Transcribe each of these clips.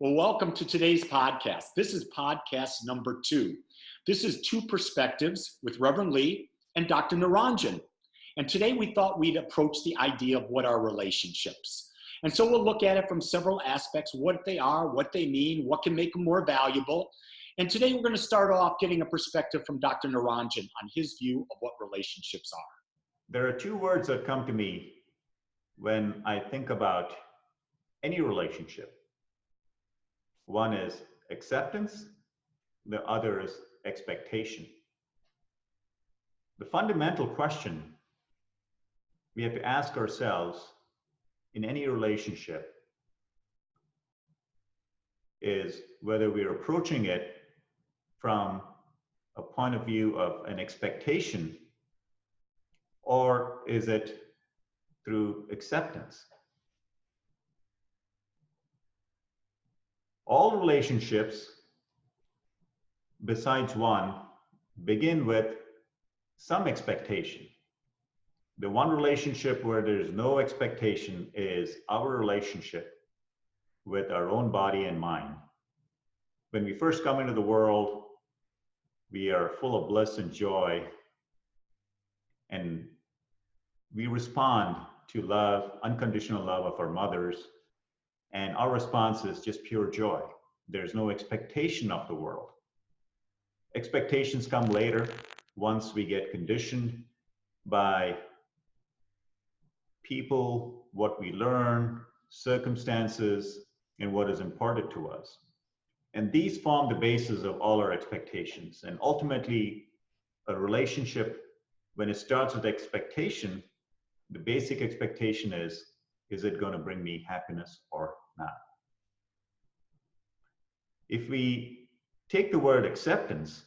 Well, welcome to today's podcast. This is podcast number 2. This is Two Perspectives with Reverend Lee and Dr. Niranjan. And today we thought we'd approach the idea of what are relationships. And so we'll look at it from several aspects, what they are, what they mean, what can make them more valuable. And today we're going to start off getting a perspective from Dr. Niranjan on his view of what relationships are. There are two words that come to me when I think about any relationship. One is acceptance, the other is expectation. The fundamental question we have to ask ourselves in any relationship is whether we're approaching it from a point of view of an expectation, or is it through acceptance? All relationships, besides one, begin with some expectation. The one relationship where there's no expectation is our relationship with our own body and mind. When we first come into the world, we are full of bliss and joy, and we respond to love, unconditional love of our mothers, and our response is just pure joy. There's no expectation of the world. Expectations come later, once we get conditioned by people, what we learn, circumstances, and what is imparted to us. And these form the basis of all our expectations. And ultimately, a relationship, when it starts with expectation, the basic expectation is it going to bring me happiness or not? If we take the word acceptance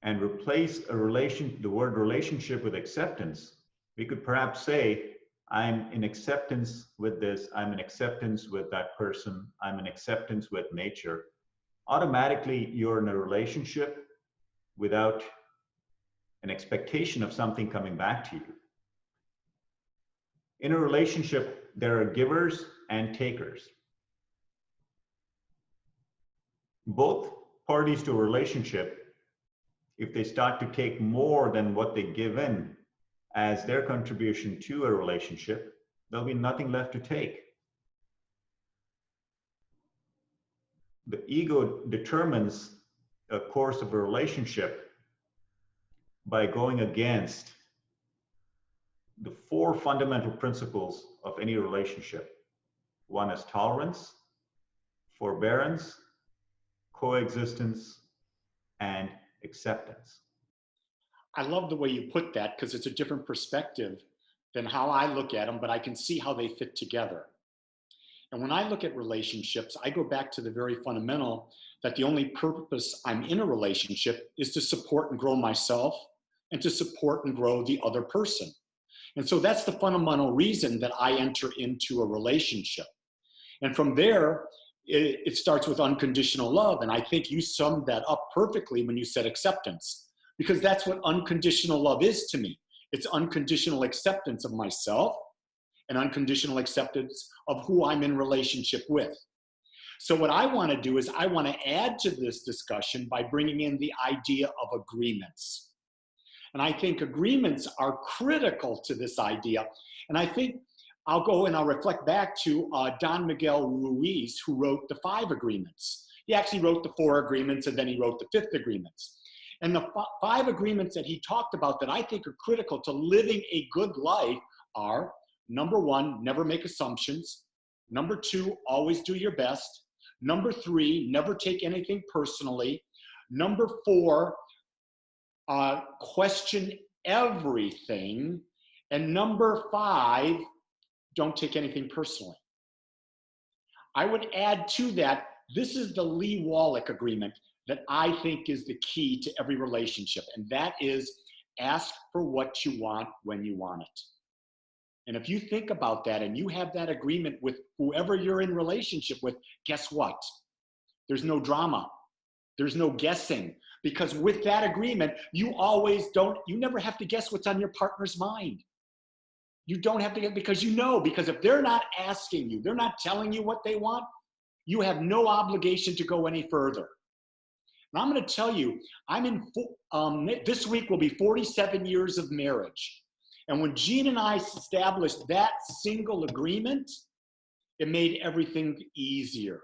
and replace the word relationship with acceptance, we could perhaps say, I'm in acceptance with this, I'm in acceptance with that person, I'm in acceptance with nature. Automatically, you're in a relationship without an expectation of something coming back to you. In a relationship, there are givers and takers. Both parties to a relationship, if they start to take more than what they give in as their contribution to a relationship, there'll be nothing left to take. The ego determines a course of a relationship by going against the 4 fundamental principles of any relationship. One is tolerance, forbearance, coexistence, and acceptance. I love the way you put that because it's a different perspective than how I look at them, but I can see how they fit together. And when I look at relationships, I go back to the very fundamental that the only purpose I'm in a relationship is to support and grow myself and to support and grow the other person. And so that's the fundamental reason that I enter into a relationship. And from there, it starts with unconditional love. And I think you summed that up perfectly when you said acceptance, because that's what unconditional love is to me. It's unconditional acceptance of myself and unconditional acceptance of who I'm in relationship with. So what I want to do is I want to add to this discussion by bringing in the idea of agreements. And I think agreements are critical to this idea. And I think I'll go and I'll reflect back to Don Miguel Ruiz, who wrote the 5 agreements. He actually wrote the 4 agreements, and then he wrote the 5th agreements. And the 5 agreements that he talked about that I think are critical to living a good life are, number 1, never make assumptions. Number 2, always do your best. Number 3, never take anything personally. Number 4, question everything. And number 5, don't take anything personally. I would add to that, this is the Lee Wolak agreement that I think is the key to every relationship. And that is, ask for what you want when you want it. And if you think about that and you have that agreement with whoever you're in relationship with, guess what? There's no drama. There's no guessing. Because with that agreement, you never have to guess what's on your partner's mind. You don't have to get, because you know, because if they're not asking you, they're not telling you what they want, You have no obligation to go any further. And I'm going to tell you, this week will be 47 years of marriage. And when Jean and I established that single agreement, it made everything easier.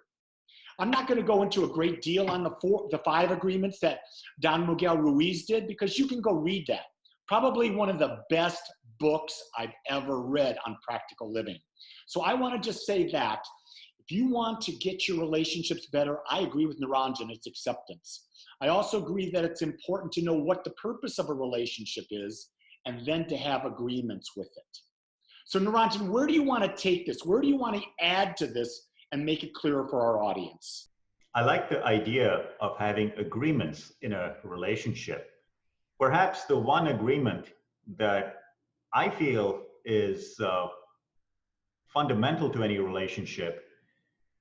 I'm not going to go into a great deal on the 5 agreements that Don Miguel Ruiz did, because you can go read that. Probably one of the best books I've ever read on practical living. So I want to just say that if you want to get your relationships better, I agree with Niranjan, it's acceptance. I also agree that it's important to know what the purpose of a relationship is and then to have agreements with it. So Niranjan, where do you want to take this? Where do you want to add to this and make it clearer for our audience? I like the idea of having agreements in a relationship. Perhaps the one agreement that I feel is fundamental to any relationship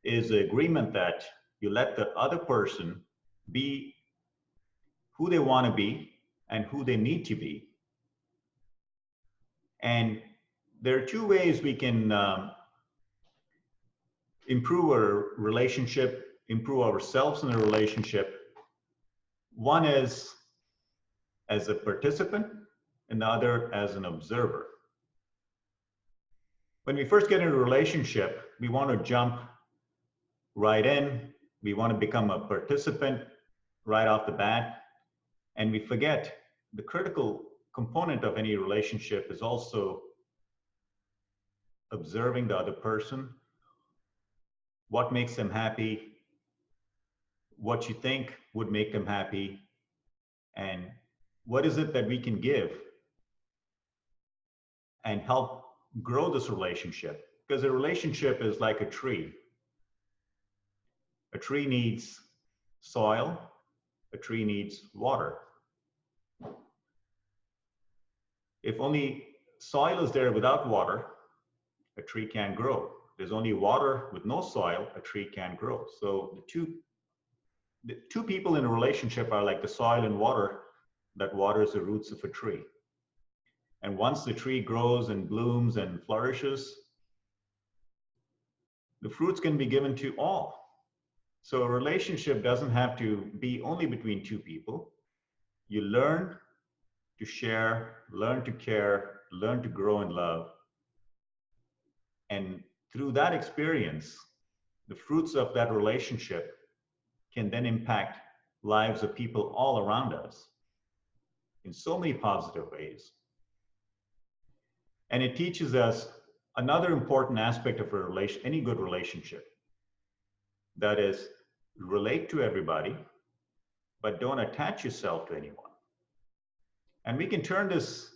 is the agreement that you let the other person be who they want to be and who they need to be. And there are 2 ways we can improve our relationship, improve ourselves in a relationship. One is as a participant and the other as an observer. When we first get into a relationship, we want to jump right in. We want to become a participant right off the bat. And we forget the critical component of any relationship is also observing the other person, what makes them happy, what you think would make them happy, and what is it that we can give and help grow this relationship. Because a relationship is like a tree. A tree needs soil, a tree needs water. If only soil is there without water, a tree can't grow. If there's only water with no soil, a tree can't grow. So the two people in a relationship are like the soil and water that waters the roots of a tree. And once the tree grows and blooms and flourishes, the fruits can be given to all. So a relationship doesn't have to be only between 2 people. You learn to share, learn to care, learn to grow in love. And through that experience, the fruits of that relationship can then impact lives of people all around us in so many positive ways. And it teaches us another important aspect of any good relationship. That is, relate to everybody, but don't attach yourself to anyone. And we can turn this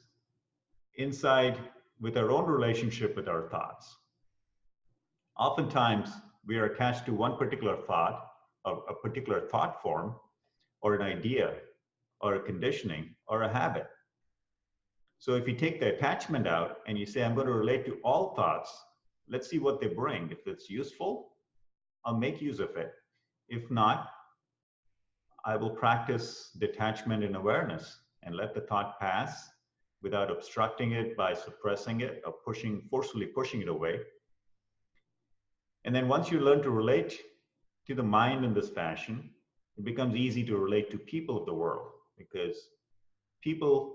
inside with our own relationship with our thoughts. Oftentimes, we are attached to one particular thought, a particular thought form, or an idea, or a conditioning, or a habit. So if you take the attachment out and you say, I'm going to relate to all thoughts, let's see what they bring. If it's useful, I'll make use of it. If not, I will practice detachment and awareness and let the thought pass without obstructing it by suppressing it or forcefully pushing it away. And then once you learn to relate to the mind in this fashion, it becomes easy to relate to people of the world, because people,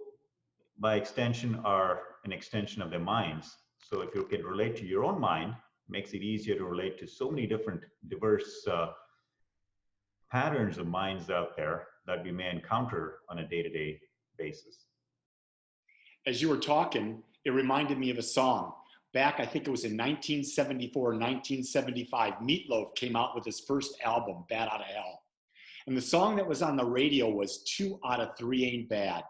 by extension, are an extension of their minds. So if you can relate to your own mind, it makes it easier to relate to so many different diverse patterns of minds out there that we may encounter on a day-to-day basis. As you were talking, it reminded me of a song. Back, I think it was in 1974, 1975, Meatloaf came out with his first album, Bad Outta Hell. And the song that was on the radio was 2 out of 3 Ain't Bad.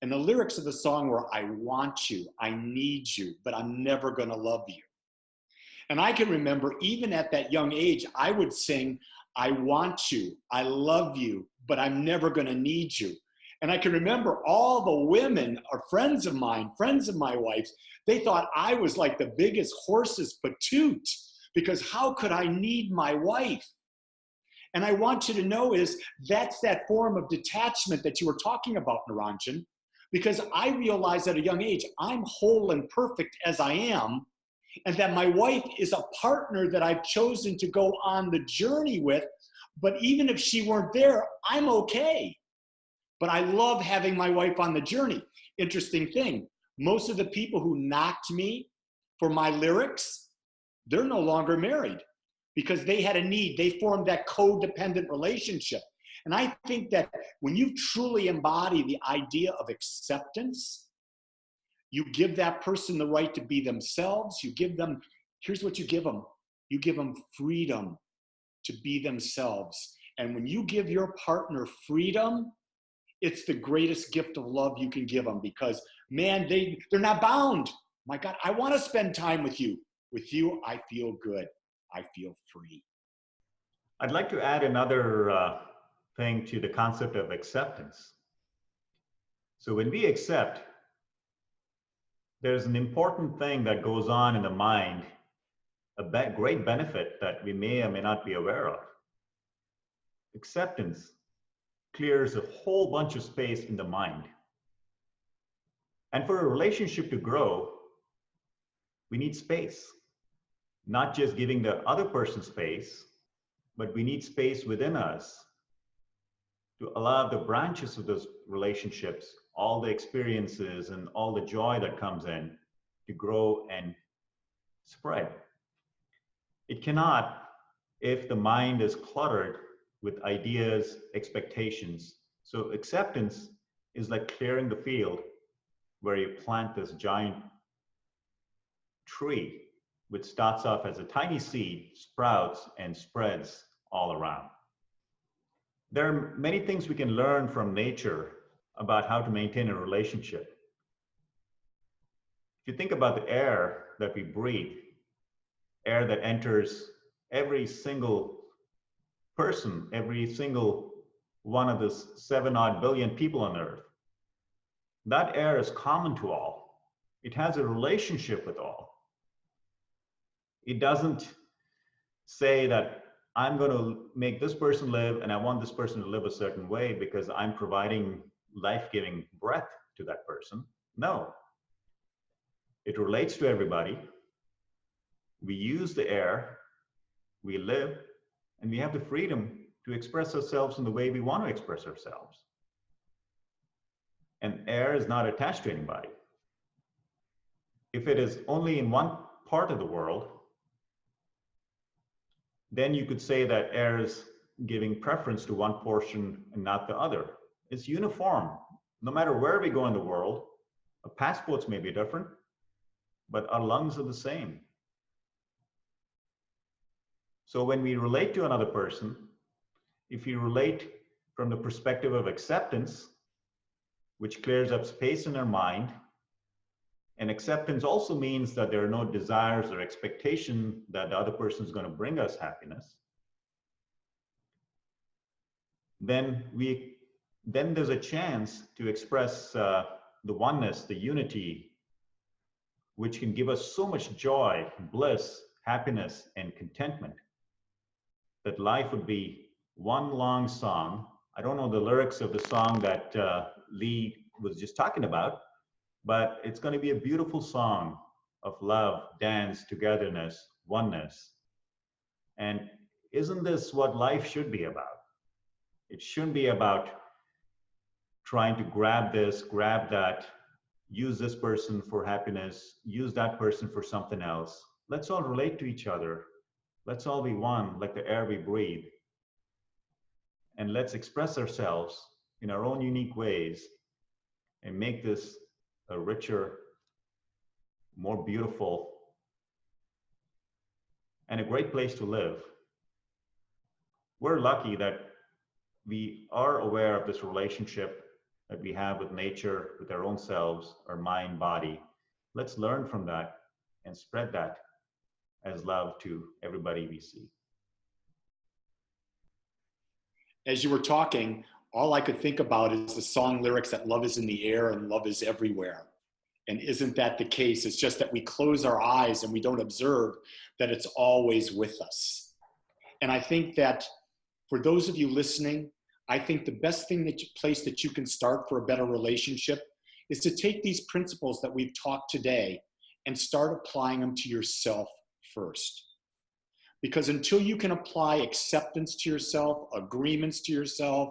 And the lyrics of the song were, I want you, I need you, but I'm never gonna love you. And I can remember even at that young age, I would sing, I want you, I love you, but I'm never gonna need you. And I can remember all the women or friends of mine, friends of my wife's, they thought I was like the biggest horse's patoot, because how could I need my wife? And I want you to know is that's that form of detachment that you were talking about, Niranjan, because I realized at a young age, I'm whole and perfect as I am. and that my wife is a partner that I've chosen to go on the journey with. But even if she weren't there, I'm okay. But I love having my wife on the journey. Interesting thing, most of the people who knocked me for my lyrics, they're no longer married because they had a need. They formed that codependent relationship. And I think that when you truly embody the idea of acceptance, you give that person the right to be themselves. You give them, here's what you give them. You give them freedom to be themselves. And when you give your partner freedom, it's the greatest gift of love you can give them, because man, they're not bound. My God, I want to spend time with you. With you, I feel good. I feel free. I'd like to add another thing to the concept of acceptance. So when we accept, there's an important thing that goes on in the mind, a great benefit that we may or may not be aware of. Acceptance clears a whole bunch of space in the mind. And for a relationship to grow, we need space. Not just giving the other person space, but we need space within us to allow the branches of those relationships, all the experiences and all the joy that comes in, to grow and spread. It cannot if the mind is cluttered with ideas, expectations. So acceptance is like clearing the field where you plant this giant tree, which starts off as a tiny seed, sprouts, and spreads all around. There are many things we can learn from nature about how to maintain a relationship. If you think about the air that we breathe, air that enters every single person, every single one of the 7-odd billion people on Earth, that air is common to all. It has a relationship with all. It doesn't say that I'm going to make this person live and I want this person to live a certain way because I'm providing life-giving breath to that person. No. It relates to everybody. We use the air, we live, and we have the freedom to express ourselves in the way we want to express ourselves. And air is not attached to anybody. If it is only in one part of the world, then you could say that air is giving preference to one portion and not the other. It's uniform. No matter where we go in the world, our passports may be different, but our lungs are the same. So when we relate to another person, if we relate from the perspective of acceptance, which clears up space in our mind, and acceptance also means that there are no desires or expectation that the other person is going to bring us happiness, then there's a chance to express the oneness, the unity, which can give us so much joy, bliss, happiness, and contentment, that life would be one long song. I don't know the lyrics of the song that Lee was just talking about, but it's going to be a beautiful song of love, dance, togetherness, oneness. And isn't this what life should be about? It shouldn't be about trying to grab this, grab that, use this person for happiness, use that person for something else. Let's all relate to each other. Let's all be one, like the air we breathe. And let's express ourselves in our own unique ways and make this a richer, more beautiful, and a great place to live. We're lucky that we are aware of this relationship that we have with nature, with our own selves, our mind, body. Let's learn from that and spread that as love to everybody we see. As you were talking, all I could think about is the song lyrics that love is in the air and love is everywhere. And isn't that the case? It's just that we close our eyes and we don't observe that it's always with us. And I think that for those of you listening, I think the best place that you can start for a better relationship is to take these principles that we've talked today and start applying them to yourself first. Because until you can apply acceptance to yourself, agreements to yourself,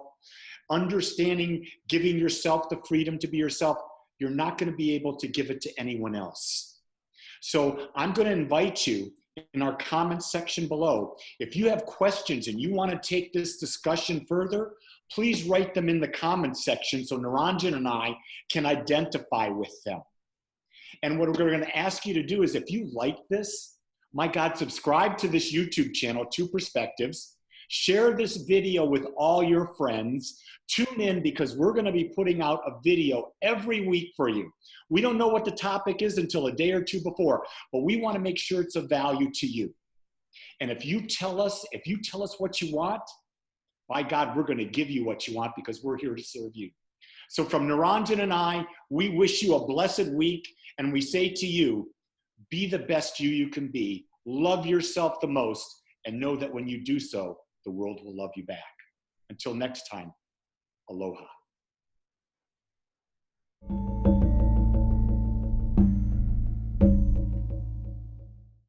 understanding, giving yourself the freedom to be yourself, you're not going to be able to give it to anyone else. So I'm going to invite you in our comments section below. If you have questions and you want to take this discussion further, please write them in the comments section so Niranjan and I can identify with them. And what we're going to ask you to do is, if you like this, my God, subscribe to this YouTube channel, Two Perspectives. Share this video with all your friends. Tune in, because we're going to be putting out a video every week for you. We don't know what the topic is until a day or two before, but we want to make sure it's of value to you. And if you tell us what you want, by God, we're going to give you what you want, because we're here to serve you. So from Niranjan and I, we wish you a blessed week, and we say to you, be the best you can be. Love yourself the most, and know that when you do so, the world will love you back. Until next time, aloha.